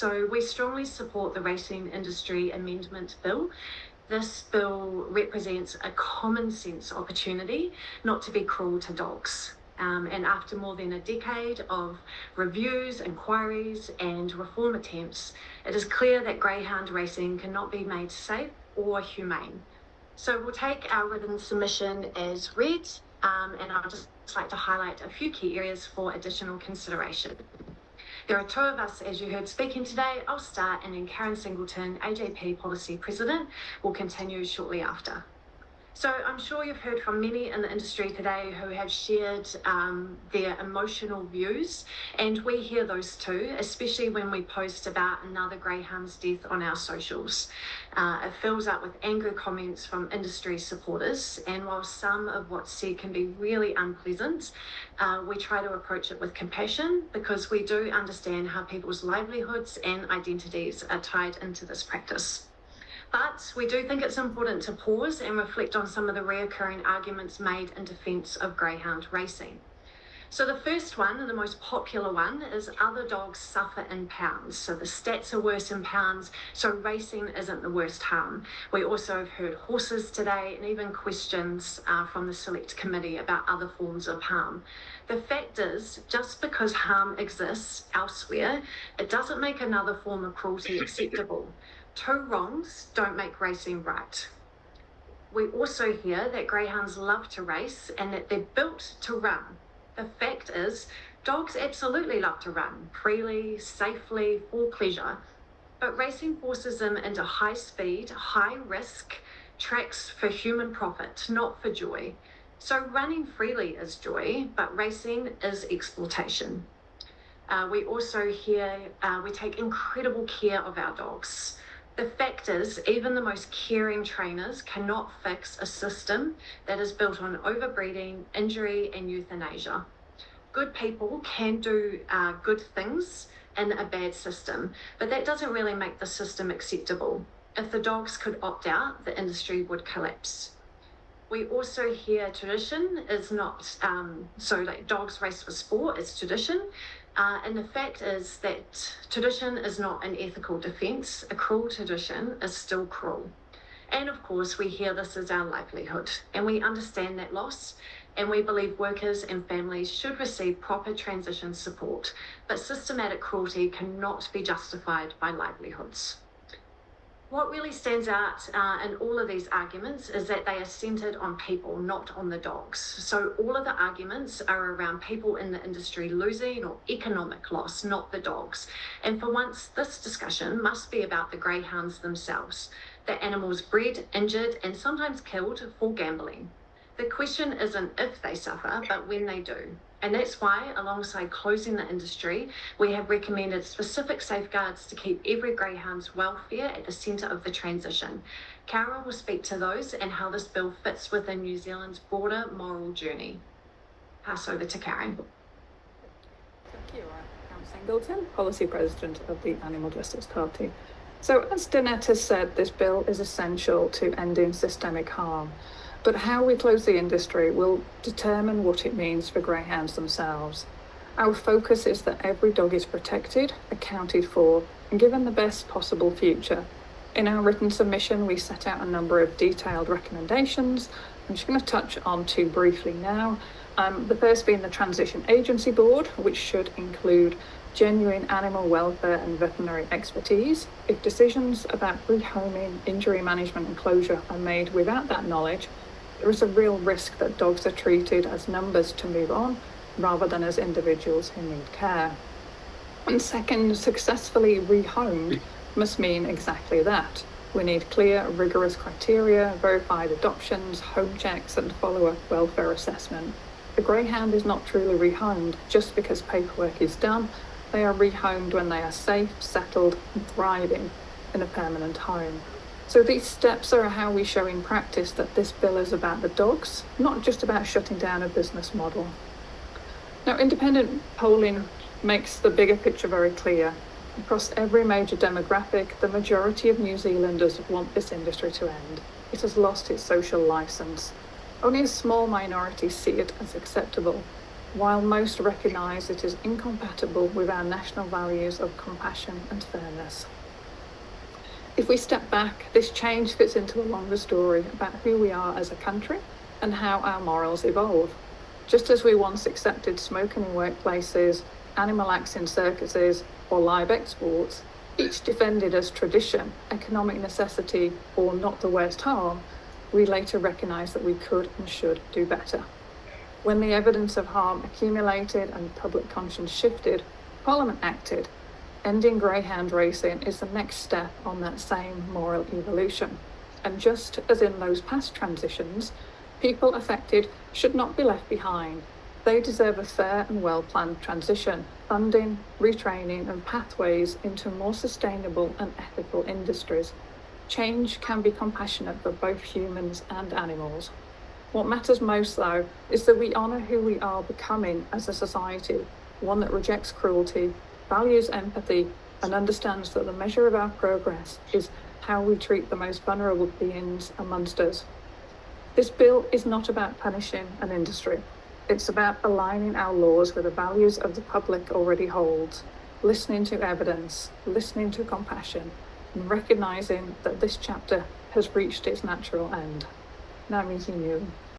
So we strongly support the Racing Industry Amendment Bill. This bill represents a common sense opportunity not to be cruel to dogs. And after more than a decade of reviews, inquiries, and reform attempts, it is clear that greyhound racing cannot be made safe or humane. So we'll take our written submission as read, and I'll just like to highlight a few key areas for additional consideration. There are two of us, as you heard, speaking today. I'll start, and then Karen Singleton, AJP Policy President, will continue shortly after. So I'm sure you've heard from many in the industry today who have shared their emotional views, and we hear those too, especially when we post about another greyhound's death on our socials. It fills up with angry comments from industry supporters, and while some of what's said can be really unpleasant, we try to approach it with compassion because we do understand how people's livelihoods and identities are tied into this practice. But we do think it's important to pause and reflect on some of the reoccurring arguments made in defence of greyhound racing. So the first one, and the most popular one, is other dogs suffer in pounds. So the stats are worse in pounds, so racing isn't the worst harm. We also have heard horses today, and even questions from the Select Committee about other forms of harm. The fact is, just because harm exists elsewhere, it doesn't make another form of cruelty acceptable. Two wrongs don't make racing right. We also hear that greyhounds love to race and that they're built to run. The fact is, dogs absolutely love to run, freely, safely, for pleasure. But racing forces them into high speed, high risk tracks for human profit, not for joy. So running freely is joy, but racing is exploitation. We also hear we take incredible care of our dogs. The fact is, even the most caring trainers cannot fix a system that is built on overbreeding, injury, and euthanasia. Good people can do good things in a bad system, but that doesn't really make the system acceptable. If the dogs could opt out, the industry would collapse. We also hear tradition is not, so like dogs race for sport, it's tradition. And the fact is that tradition is not an ethical defence. A cruel tradition is still cruel. And of course, we hear this as our livelihood, and we understand that loss, and we believe workers and families should receive proper transition support, but systematic cruelty cannot be justified by livelihoods. What really stands out in all of these arguments is that they are centred on people, not on the dogs. So all of the arguments are around people in the industry losing or economic loss, not the dogs. And for once, this discussion must be about the greyhounds themselves, the animals bred, injured, and sometimes killed for gambling. The question isn't if they suffer, but when they do. And that's why, alongside closing the industry, we have recommended specific safeguards to keep every greyhound's welfare at the centre of the transition. Kara will speak to those and how this bill fits within New Zealand's broader moral journey. Pass over to Karen. Thank you. I'm Singleton, Policy President of the Animal Justice Party. So as Danette has said, this bill is essential to ending systemic harm. But how we close the industry will determine what it means for greyhounds themselves. Our focus is that every dog is protected, accounted for, and given the best possible future. In our written submission, we set out a number of detailed recommendations. I'm just going to touch on two briefly now. The first being the Transition Agency Board, which should include genuine animal welfare and veterinary expertise. If decisions about rehoming, injury management and closure are made without that knowledge, there is a real risk that dogs are treated as numbers to move on rather than as individuals who need care. And second, successfully rehomed must mean exactly that. We need clear, rigorous criteria, verified adoptions, home checks, and follow-up welfare assessment. The greyhound is not truly rehomed just because paperwork is done. They are rehomed when they are safe, settled, and thriving in a permanent home. So these steps are how we show in practice that this bill is about the dogs, not just about shutting down a business model. Now, independent polling makes the bigger picture very clear. Across every major demographic, the majority of New Zealanders want this industry to end. It has lost its social licence. Only a small minority see it as acceptable. while most recognise it is incompatible with our national values of compassion and fairness. If we step back, this change fits into a longer story about who we are as a country and how our morals evolve. Just as we once accepted smoking in workplaces, animal acts in circuses, or live exports, each defended as tradition, economic necessity, or not the worst harm, we later recognised that we could and should do better. When the evidence of harm accumulated and public conscience shifted, Parliament acted. Ending greyhound racing is the next step on that same moral evolution. And just as in those past transitions, people affected should not be left behind. They deserve a fair and well-planned transition, funding, retraining, and pathways into more sustainable and ethical industries. Change can be compassionate for both humans and animals. What matters most, though, is that we honour who we are becoming as a society, one that rejects cruelty, values empathy, and understands that the measure of our progress is how we treat the most vulnerable beings amongst us. This bill is not about punishing an industry. It's about aligning our laws with the values of the public already holds, listening to evidence, listening to compassion, and recognising that this chapter has reached its natural end. Now meeting you.